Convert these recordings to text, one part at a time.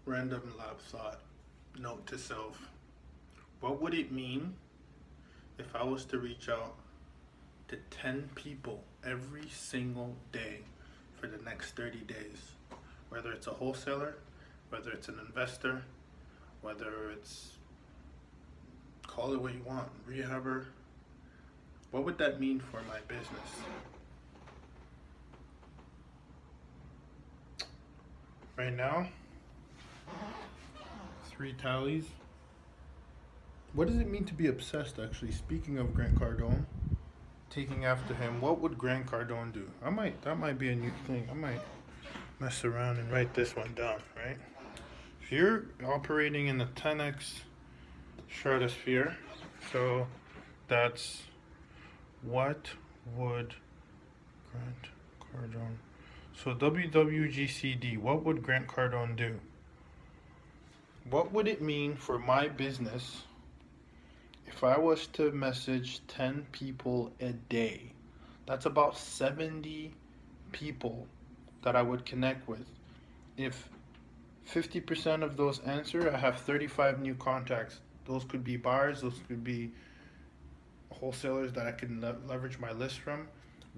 Random lab thought. Note to self. What would it mean if I was to reach out to 10 people every single day for the next 30 days? Whether it's a wholesaler, whether it's an investor, whether it's, call it what you want, rehabber. What would that mean for my business? Right now, 3 tallies. What does it mean to be obsessed, actually? Speaking of Grant Cardone, taking after him, what would Grant Cardone do? That might be a new thing. I might mess around and write this one down, right? If you're operating in the 10x stratosphere, so that's what would Grant Cardone. So WWGCD, what would Grant Cardone do? What would it mean for my business if I was to message 10 people a day? That's about 70 people that I would connect with. If 50% of those answer, I have 35 new contacts. Those could be buyers, those could be wholesalers that I can leverage my list from.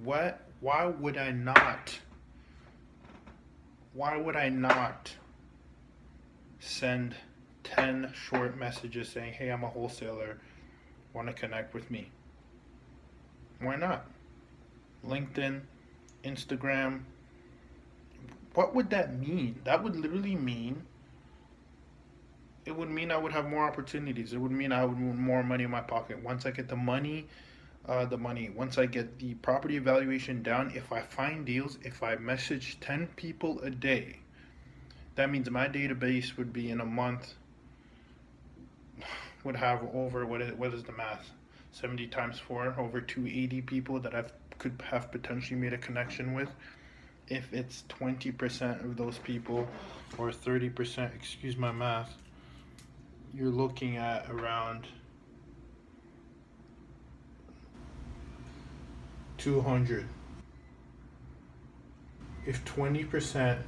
Why would I not send 10 short messages saying, hey, I'm a wholesaler, want to connect with me? Why not? LinkedIn, Instagram. What would that mean? That would literally mean, it would mean I would have more opportunities. It would mean I would have more money in my pocket. Once I get the money, once I get the property evaluation down, if I find deals, if I message 10 people a day, that means my database would be, in a month, would have over, what is the math? 70 times 4, over 280 people that I could have potentially made a connection with. If it's 20% of those people, or 30%, excuse my math, you're looking at around 200. If 20%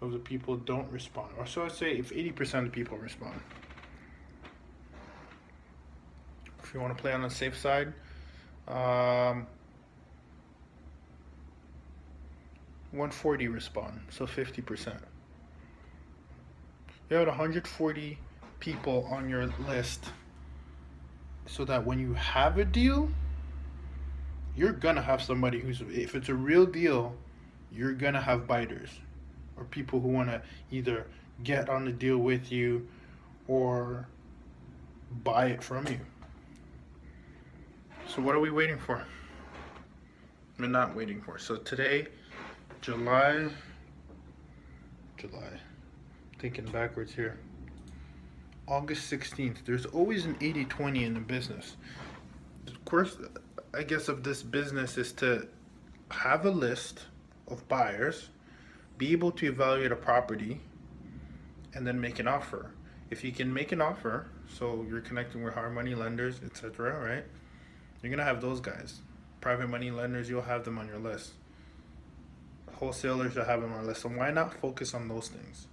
of the people don't respond, or so I'd say if 80% of the people respond. If you want to play on the safe side, 140 respond, so 50%. You had 140 people on your list, so that when you have a deal, you're gonna have somebody who's, if it's a real deal, you're gonna have biters, or people who want to either get on the deal with you or buy it from you. So what are we waiting for? We're not waiting for. So today, July, thinking backwards here, August 16th, there's always an 80-20 in the business. Of course, I guess of this business is to have a list of buyers, be able to evaluate a property, and then make an offer. If you can make an offer, so you're connecting with hard money lenders, etc., right? You're gonna have those guys. Private money lenders, you'll have them on your list. Wholesalers, you'll have them on your list. So why not focus on those things?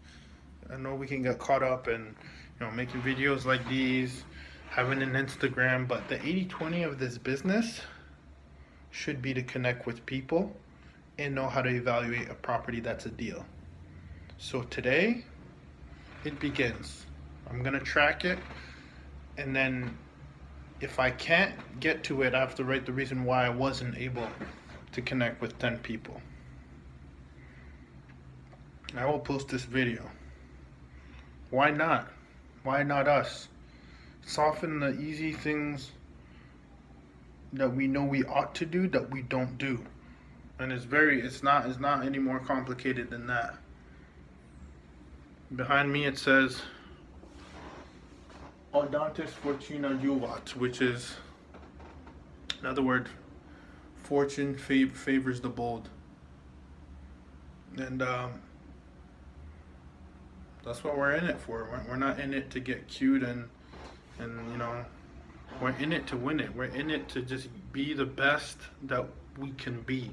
I know we can get caught up in, making videos like these, having an Instagram, but the 80-20 of this business should be to connect with people and know how to evaluate a property that's a deal. So today, it begins. I'm gonna track it, and then if I can't get to it, I have to write the reason why I wasn't able to connect with 10 people. I will post this video. Why not? Why not us? Soften the easy things that we know we ought to do that we don't do. And it's not any more complicated than that. Behind me it says Audantis Fortuna Juvat, which is, in other words, fortune favors the bold. And that's what we're in it for. We're not in it to get cute and we're in it to win it. We're in it to just be the best that we can be.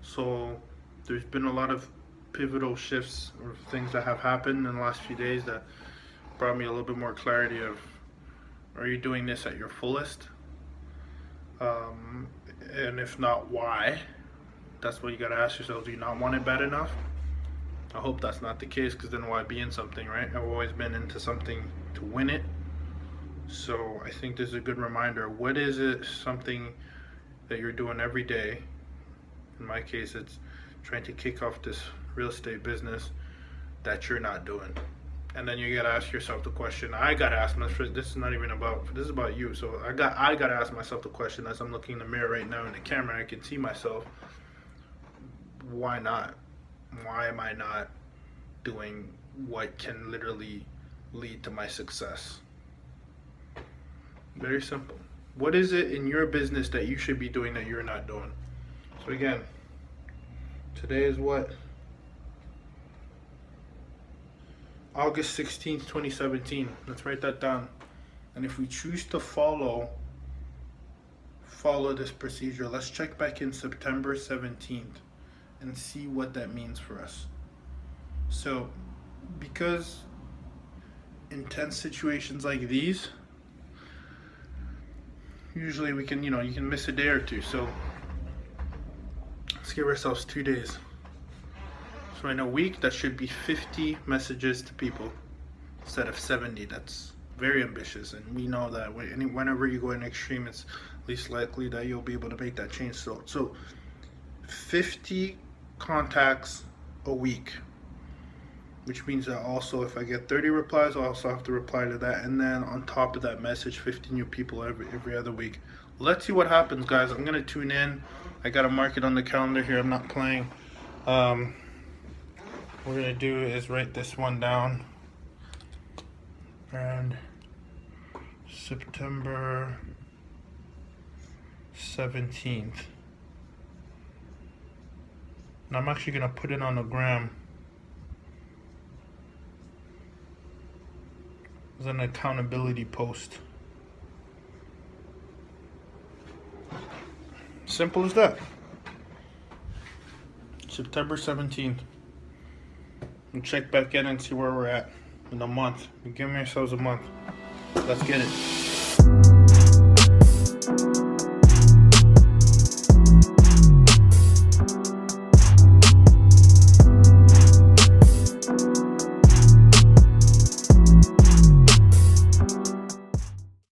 So there's been a lot of pivotal shifts or things that have happened in the last few days that brought me a little bit more clarity of, are you doing this at your fullest? And if not, why? That's what you gotta ask yourself. Do you not want it bad enough? I hope that's not the case, because then why be in something, right? I've always been into something to win it. So I think this is a good reminder. What is it, something that you're doing every day? In my case, it's trying to kick off this real estate business that you're not doing. And then you gotta ask yourself the question. I gotta ask myself. This is not even about. This is about you. So I gotta ask myself the question as I'm looking in the mirror right now in the camera. I can see myself. Why not? Why am I not doing what can literally lead to my success? Very simple. What is it in your business that you should be doing that you're not doing? So again, today is what? August 16th, 2017. Let's write that down. And if we choose to follow this procedure, let's check back in September 17th and see what that means for us. So, because intense situations like these, usually we can, you can miss a day or two. So let's give ourselves 2 days. So in a week, that should be 50 messages to people instead of 70. That's very ambitious, and we know that whenever you go in extreme, it's least likely that you'll be able to make that change. So 50 contacts a week, which means that also if I get 30 replies, I'll also have to reply to that, and then on top of that message 50 new people every other week. Let's see what happens, guys. I'm gonna tune in. I gotta mark it on the calendar here. I'm not playing. What we're gonna do is write this one down, and September 17th. And I'm actually gonna put it on the gram as an accountability post. Simple as that. September 17th. And check back in and see where we're at in a month. We're giving ourselves a month. Let's get it.